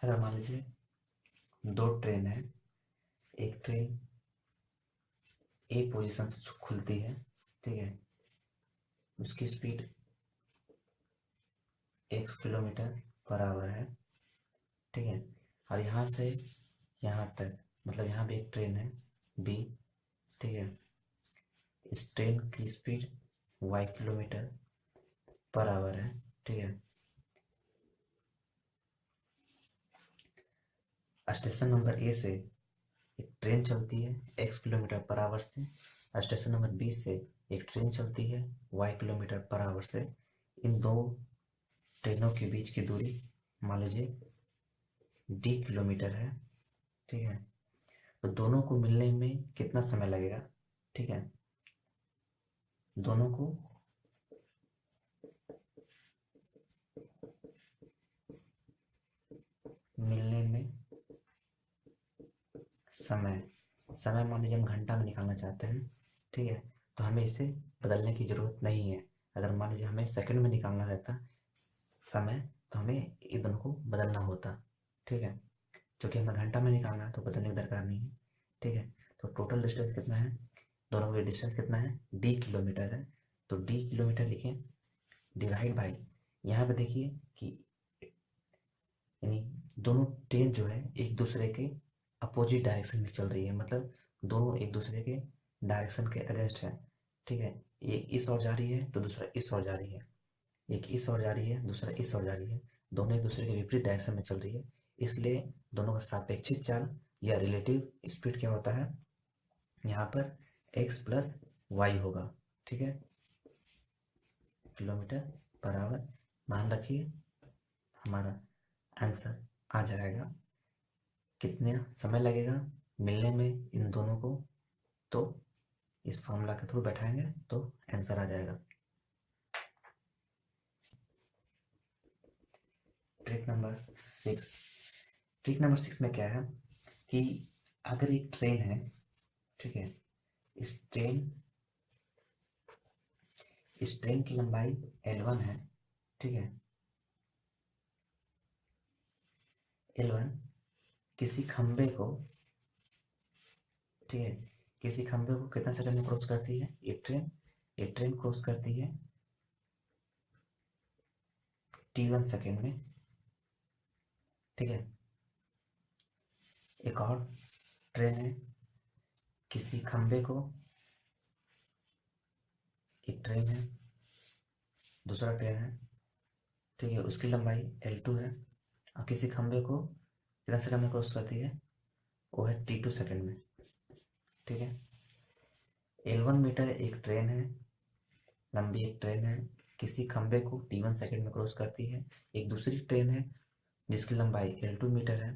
अगर मान लीजिए दो ट्रेन है, एक ट्रेन ए पोजीशन से खुलती है, ठीक है, उसकी स्पीड 1 किलोमीटर पर आवर है, ठीक है, और यहाँ से यहाँ तक मतलब यहाँ भी एक ट्रेन है बी, ठीक है, इस ट्रेन की speed y kilometre per hour है, ठीक है। स्टेशन नंबर ए से एक ट्रेन चलती है x किलोमीटर पर आवर से, स्टेशन नंबर बी से एक ट्रेन चलती है y किलोमीटर पर आवर से। इन दो ट्रेनों के बीच की दूरी मान लीजिए d किलोमीटर है, ठीक है। तो दोनों को मिलने में कितना समय लगेगा, ठीक है, दोनों को मिलने में समय समय मान लीजिए हम घंटा में निकालना चाहते हैं, ठीक है, तो हमें इसे बदलने की ज़रूरत नहीं है। अगर मान लीजिए हमें सेकंड में निकालना रहता समय, तो हमें ये दोनों को बदलना होता, ठीक है। क्योंकि हमें घंटा में निकालना है तो बदलने की दरकार नहीं है, ठीक है। तो टोटल डिस्टेंस कितना है, दोनों का डिस्टेंस कितना है, d किलोमीटर है, तो d किलोमीटर लिखें, डिवाइड बाई, यहाँ पे देखिए कि यानी दोनों ट्रेन जो है एक दूसरे के अपोजिट डायरेक्शन में चल रही है, मतलब दोनों एक दूसरे के डायरेक्शन के अगेंस्ट है, ठीक है। एक इस ओर जा रही है तो दूसरा इस ओर जा रही है, एक इस ओर जा रही है दूसरा इस ओर जा रही है, दोनों एक दूसरे के विपरीत डायरेक्शन में चल रही है। इसलिए दोनों का सापेक्षिक चाल या रिलेटिव स्पीड क्या होता है, यहाँ पर x प्लस वाई होगा, ठीक है, किलोमीटर पर आवर। मान रखिए हमारा आंसर आ जाएगा। कितने समय लगेगा मिलने में इन दोनों को, तो इस फॉर्मूला के थ्रू बैठाएंगे तो आंसर आ जाएगा। Trick number 6। ट्रिक नंबर 6 में क्या है कि अगर एक ट्रेन है, ठीक है, इस ट्रेन की लंबाई L1 है, ठीक है, L1 किसी खंबे को, ठीक है, किसी खंबे को कितना सेकंड में क्रॉस करती है ये ट्रेन क्रॉस करती है t1 सेकंड में, ठीक है। एक और ट्रेन है, किसी खंबे को, एक ट्रेन है, दूसरा ट्रेन है, ठीक है, उसकी लंबाई L2 है, और किसी खंबे को कितना सेकंड में क्रॉस करती है, वो है t2 सेकंड में, ठीक है। L1 मीटर एक ट्रेन है, लंबी एक ट्रेन है, किसी खंबे को t1 सेकंड में क्रॉस करती है। एक दूसरी ट्रेन है जिसकी लंबाई L2 मीटर है,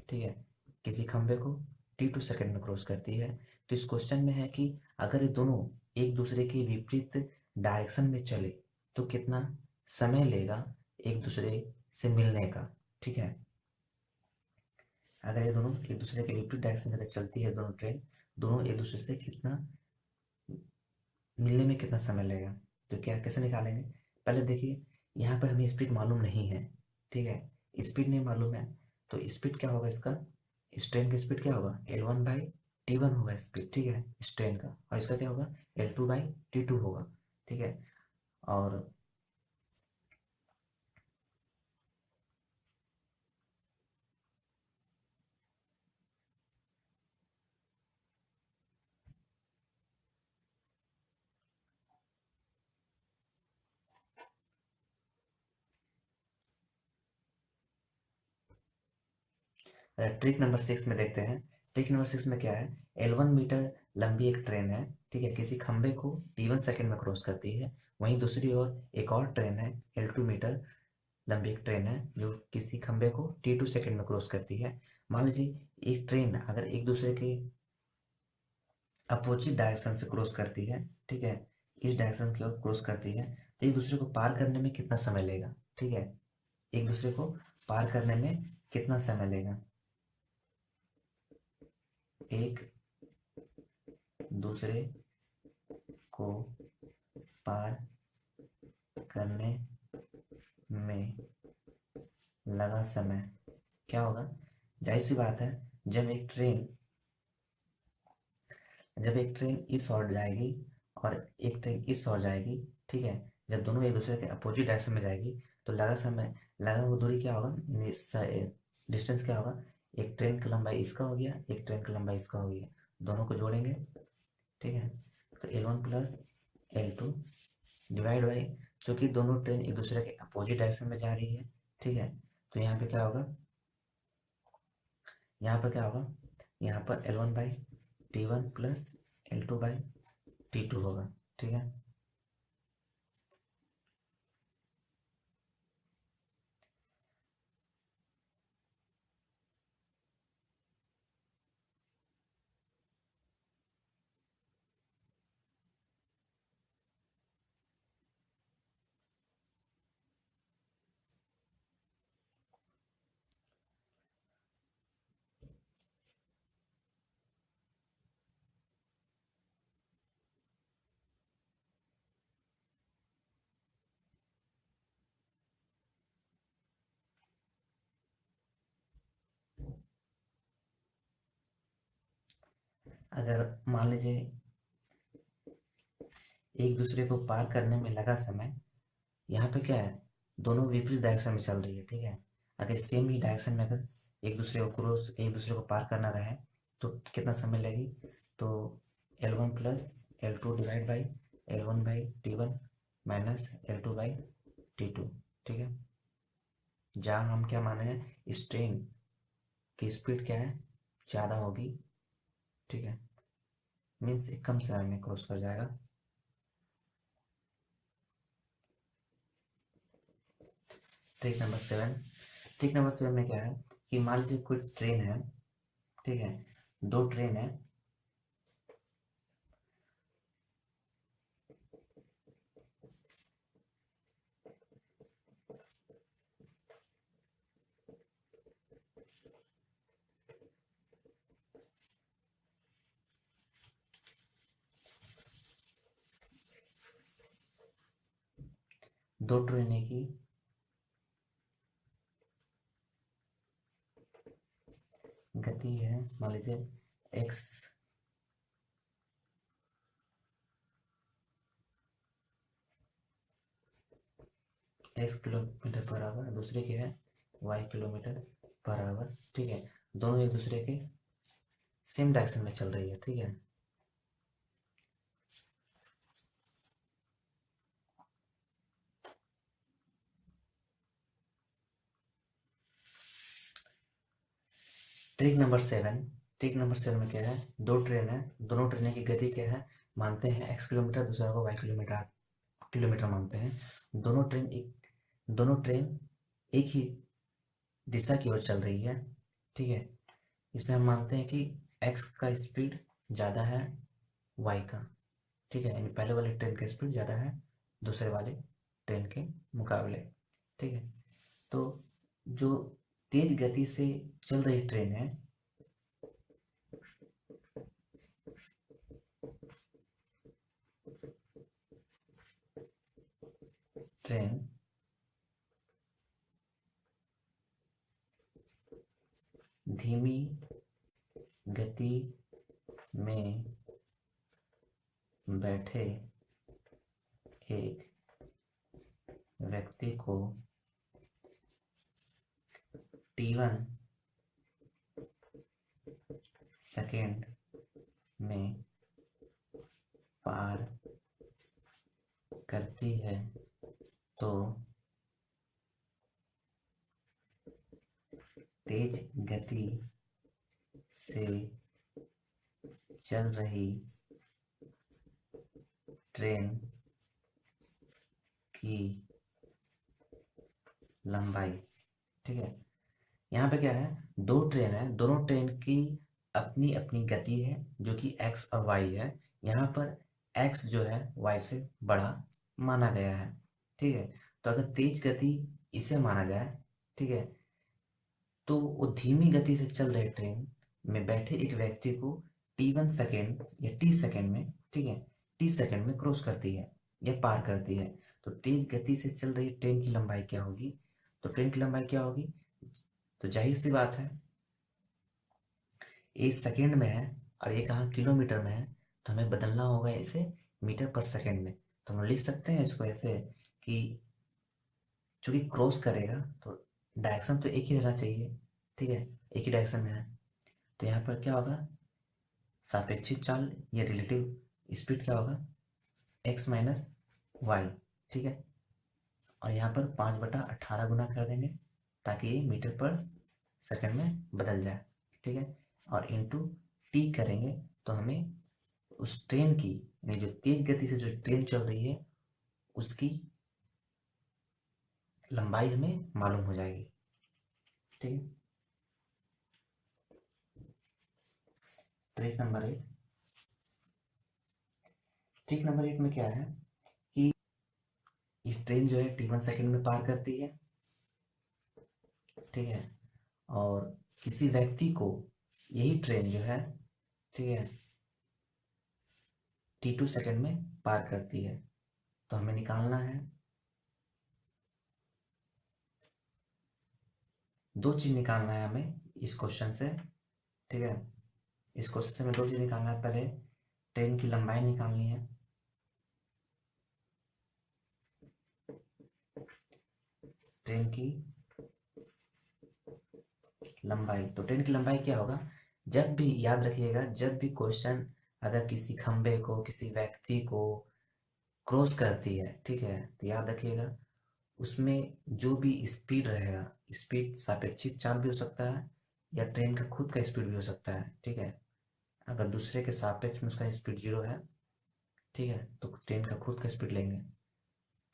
ठीक है, किसी खंबे को t2 सेकंड में क्रॉस करती है। तो इस क्वेश्चन में है कि अगर ये दोनों एक दूसरे के विपरीत डायरेक्शन में चले तो कितना समय लेगा एक दूसरे से मिलने का, ठीक है। अगर ये दोनों एक दूसरे के विपरीत डायरेक्शन में चलती है दोनों ट्रेन, दोनों एक दूसरे से कितना मिलने में कितना समय लगेगा, तो क्या कैसे निकालेंगे। पहले देखिए यहाँ पर हमें स्पीड मालूम नहीं है, ठीक है, स्पीड नहीं मालूम है, तो स्पीड क्या होगा इसका, इस ट्रेन की स्पीड क्या होगा L1/T1 होगा स्पीड, ठीक है, इस ट्रेन का, और इसका क्या होगा L2/T2 होगा, ठीक है। और ट्रिक नंबर 6 में देखते हैं। ट्रिक नंबर 6 में क्या है, L1 मीटर लंबी एक ट्रेन है, ठीक है, किसी खंबे को t1 सेकंड में क्रॉस करती है। वहीं दूसरी ओर एक और ट्रेन है L2 मीटर लंबी एक ट्रेन है जो किसी खंबे को t2 सेकंड में क्रॉस करती है। मान लीजिए एक ट्रेन अगर एक दूसरे के अपोजिट डायरेक्शन से क्रॉस करती है, ठीक है, इस डायरेक्शन की ओर क्रॉस करती है, तो एक दूसरे को पार करने में कितना समय लेगा, ठीक है, एक दूसरे को पार करने में कितना समय लेगा, एक दूसरे को पार करने में लगा समय क्या होगा, जाहिर सी बात है, जब एक ट्रेन इस ओर जाएगी और एक ट्रेन इस ओर जाएगी, ठीक है, जब दोनों एक दूसरे के अपोजिट डायरेक्शन में जाएगी तो लगा वो दूरी क्या होगा, डिस्टेंस क्या होगा, एक ट्रेन की लंबाई इसका हो गया, एक ट्रेन की लंबाई इसका हो गया, दोनों को जोड़ेंगे, ठीक है, तो L1 plus L2 divide by, चूंकि दोनों ट्रेन एक दूसरे के अपोजिट डायरेक्शन में जा रही है, ठीक है, तो यहाँ पे क्या होगा, यहाँ पर L1 by T1 plus L2 by T2 होगा, ठीक है। अगर मान लीजिए एक दूसरे को पार करने में लगा समय, यहाँ पे क्या है, दोनों विपरीत डायरेक्शन में चल रही है, ठीक है, अगर सेम ही डायरेक्शन में अगर एक दूसरे को पार करना रहे तो कितना समय लगेगी, तो L1 plus L2 divide by L1 by T1 minus L2 by T2, ठीक है। जहाँ हम क्या माने हैं, इस ट्रेन की स्पीड क्या है, ज़्यादा होगी, ठीक है, मीन्स कम समय में क्रॉस कर जाएगा। ट्रिक नंबर 7 में क्या है कि मान लीजिए कोई ट्रेन है, ठीक है, दो ट्रेन है, दो ट्रेनें की गति है, मान लीजिए एक्स किलोमीटर पर आवर, दूसरे की है वाई किलोमीटर पर आवर, ठीक है, दोनों एक दूसरे के सेम डायरेक्शन में चल रही है, ठीक है। ट्रिक नंबर सेवन में क्या है, दो ट्रेन है, दोनों ट्रेनें की गति क्या है, मानते हैं एक्स किलोमीटर, दूसरा को वाई किलोमीटर मानते हैं, दोनों ट्रेन एक ही दिशा की ओर चल रही है, ठीक है, इसमें हम मानते हैं कि एक्स का स्पीड ज़्यादा है वाई का, ठीक है, यानी पहले वाले ट्रेन की स्पीड ज़्यादा है दूसरे वाले ट्रेन के मुकाबले, ठीक है। तो जो तेज गति से चल रही ट्रेन है, ट्रेन धीमी गति में बैठे एक व्यक्ति को T1 सेकेंड में पार करती है तो तेज गति से चल रही ट्रेन की लंबाई, ठीक है, यहाँ पे क्या है, दो ट्रेन है, दोनों ट्रेन की अपनी अपनी गति है जो कि x और y है, यहाँ पर x जो है y से बड़ा माना गया है, ठीक है, तो अगर तेज गति इसे माना जाए, ठीक है, तो वो धीमी गति से चल रहे ट्रेन में बैठे एक व्यक्ति को T1 सेकेंड या T सेकेंड में, ठीक है, T सेकेंड में क्रॉस करती है या पार करती है, तो तेज गति से चल रही ट्रेन की लंबाई क्या होगी, तो ट्रेन की लंबाई क्या होगी, तो जाहिर सी बात है, ये सेकंड में है और ये कहाँ किलोमीटर में है, तो हमें बदलना होगा इसे मीटर पर सेकंड में। तो हम लिख सकते हैं इसको ऐसे कि चूंकि क्रॉस करेगा तो डायरेक्शन तो एक ही रहना चाहिए, ठीक है, एक ही डायरेक्शन में है। तो यहाँ पर क्या होगा, सापेक्षिक चाल या रिलेटिव स्पीड क्या होगा, x माइनस वाई, ठीक है। और यहाँ पर 5/18 गुना कर देंगे ताकि ये मीटर पर सेकंड में बदल जाए, ठीक है। और इंटू टी करेंगे तो हमें उस ट्रेन की, यानी जो तेज गति से जो ट्रेन चल रही है उसकी लंबाई हमें मालूम हो जाएगी, ठीक है। ट्रिक नंबर 8, ट्रिक नंबर 8 में क्या है कि ये ट्रेन जो है t1 सेकंड में पार करती है, ठीक है। और किसी व्यक्ति को यही ट्रेन जो है, ठीक है, t2 सेकंड में पार करती है। तो हमें निकालना है, दो चीज निकालना है हमें इस क्वेश्चन से, ठीक है। इस क्वेश्चन से हमें दो चीज निकालना है। पहले ट्रेन की लंबाई निकालनी है, ट्रेन की लंबाई। तो ट्रेन की लंबाई क्या होगा, जब भी याद रखिएगा, जब भी क्वेश्चन अगर किसी खंबे को, किसी व्यक्ति को क्रॉस करती है, ठीक है, तो याद रखिएगा उसमें जो भी स्पीड रहेगा, स्पीड सापेक्षिक चाल भी हो सकता है या ट्रेन का खुद का स्पीड भी हो सकता है, ठीक है। अगर दूसरे के सापेक्ष में उसका स्पीड 0 है, ठीक है, तो ट्रेन का खुद का स्पीड लेंगे,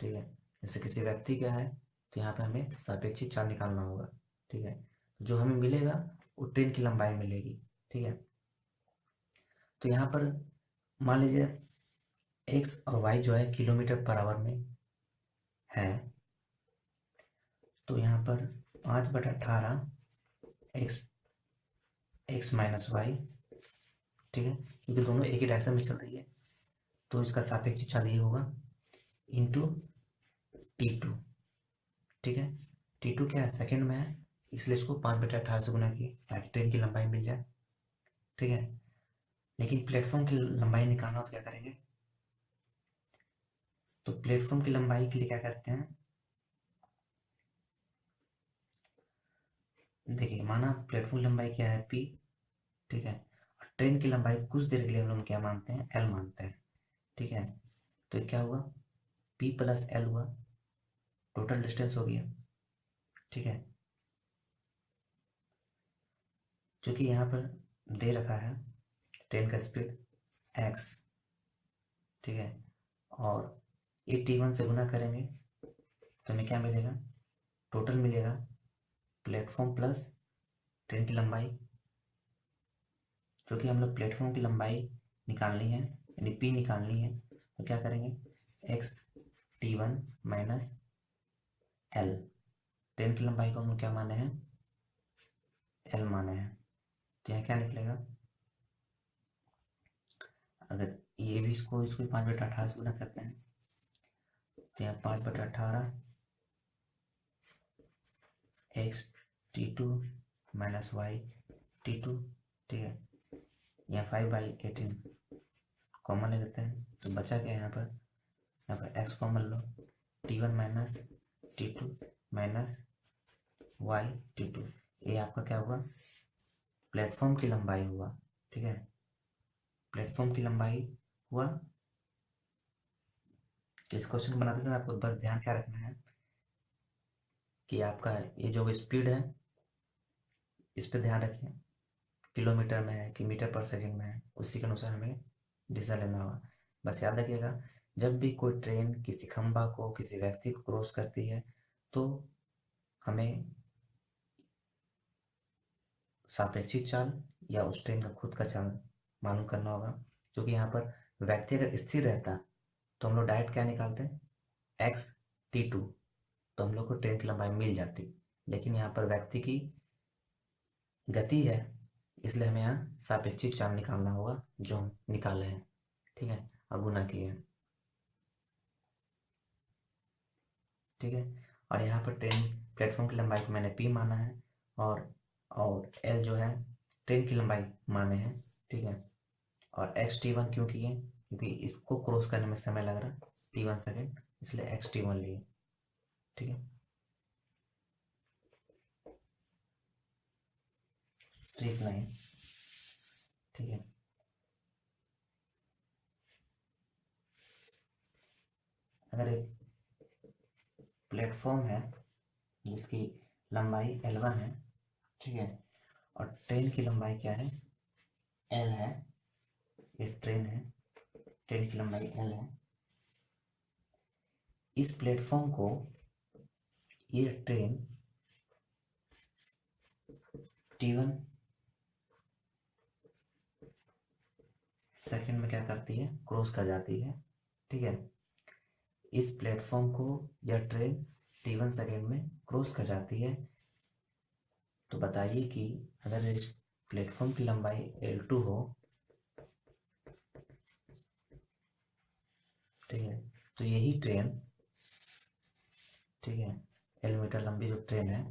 ठीक है। जैसे किसी व्यक्ति का है तो यहाँ पे हमें सापेक्षिक चाल निकालना होगा, ठीक है। जो हमें मिलेगा वो ट्रेन की लंबाई मिलेगी, ठीक है। तो यहाँ पर मान लीजिए एक्स और वाई जो है किलोमीटर पर आवर में है, तो यहाँ पर 5/18 एक्स, एक्स माइनस वाई, ठीक है, क्योंकि दोनों एक ही डायरेक्शन में चल रही है तो इसका सापेक्षिक चाल ये होगा इंटू t2, ठीक है। t2 क्या है, सेकंड में है, इसलिए इसको 5/18 से गुना किए ताकि ट्रेन की लंबाई मिल जाए, ठीक है। लेकिन प्लेटफॉर्म की लंबाई निकालना हो तो क्या करेंगे, तो प्लेटफॉर्म की लंबाई के लिए क्या करते हैं, देखिए माना प्लेटफॉर्म की लंबाई क्या है p, ठीक है। और ट्रेन की लंबाई कुछ देर के लिए हम लोग क्या मानते हैं, l मानते हैं, ठीक है। तो ये क्या हुआ, p प्लस l हुआ, टोटल डिस्टेंस हो गया, ठीक है। क्योंकि यहाँ पर दे रखा है ट्रेन का स्पीड x, ठीक है, और ये t1 से गुना करेंगे तो हमें क्या मिलेगा, टोटल मिलेगा प्लेटफॉर्म प्लस ट्रेन की लंबाई। क्योंकि हम लोग प्लेटफॉर्म की लंबाई निकालनी है यानी p निकालनी है, तो क्या करेंगे, x t1 minus l, train की लंबाई को हम लोग क्या माने हैं, l माने हैं। तो यहाँ क्या निकलेगा, अगर ये भी इसको इसको 5/18 से गुना करते हैं तो यहाँ 5/18 x t2 minus Y t2, ठीक है। यहाँ 5/18 कॉमन ले लेते हैं तो बचा क्या यहाँ पर x कॉमन लो, t1 minus t2 minus Y t2, ये आपका क्या हुआ, प्लेटफॉर्म की लंबाई हुआ, ठीक है, प्लेटफॉर्म की लंबाई हुआ। इस क्वेश्चन बनाते समय आपको बस ध्यान क्या रखना है कि आपका ये जो स्पीड है इस पर ध्यान रखिए, किलोमीटर में है कि मीटर पर सेकंड में है, उसी के अनुसार हमें डिसीजन लेना होगा। बस याद रखिएगा, जब भी कोई ट्रेन किसी खंभा को, किसी व्यक्ति को क्रॉस करती है तो हमें सापेक्षिक चाल या उस ट्रेन का खुद का चाल मालूम करना होगा। क्योंकि यहाँ पर व्यक्ति अगर स्थिर रहता तो हम लोग डायरेक्ट क्या निकालते हैं, एक्स t2, तो हम लोग को ट्रेन की लंबाई मिल जाती। लेकिन यहाँ पर व्यक्ति की गति है, इसलिए हमें यहाँ सापेक्षिक चाल निकालना होगा जो हम निकाले हैं, ठीक है, और गुना किए हैं, ठीक है। और यहाँ पर ट्रेन प्लेटफॉर्म की लंबाई को मैंने p माना है और एल जो है ट्रेन की लंबाई माने हैं, ठीक है। और एक्स टी वन क्यों किए, क्योंकि इसको क्रॉस करने में समय लग रहा T1 सेकेंड, इसलिए एक्स टी वन लिए, ठीक है। स्ट्रेट लाइन, ठीक है। अगर एक प्लेटफॉर्म है जिसकी लंबाई L1 है, ठीक है, और ट्रेन की लंबाई क्या है, L है, ये ट्रेन है, ट्रेन की लंबाई L है। इस प्लेटफॉर्म को ये ट्रेन T1 सेकंड में क्या करती है, क्रॉस कर जाती है, ठीक है। इस प्लेटफॉर्म को यह ट्रेन T1 सेकंड में क्रॉस कर जाती है। तो बताइए कि अगर इस प्लेटफॉर्म की लंबाई L2 हो, ठीक है, तो यही ट्रेन, ठीक है, L मीटर लंबी जो ट्रेन है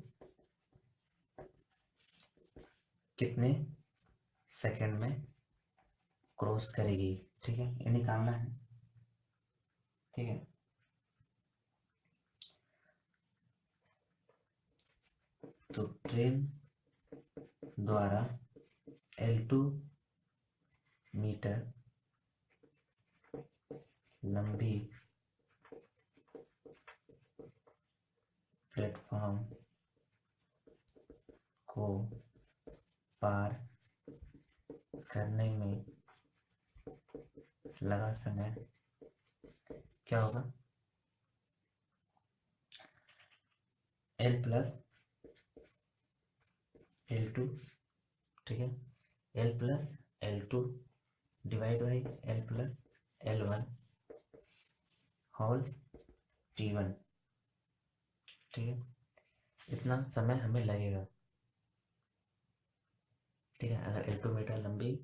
कितने सेकंड में क्रॉस करेगी, ठीक है, ये निकालना है, ठीक है। तो ट्रेन द्वारा L2 मीटर लंबी प्लेटफॉर्म को पार करने में लगा समय क्या होगा, L प्लस L2, ठीक है, L plus L2 divide by L plus L1 whole T1, ठीक है। इतना समय हमें लगेगा, ठीक है, अगर L2 मीटर लंबी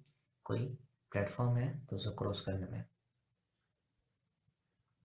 कोई प्लेटफॉर्म है तो उसे क्रॉस करने में।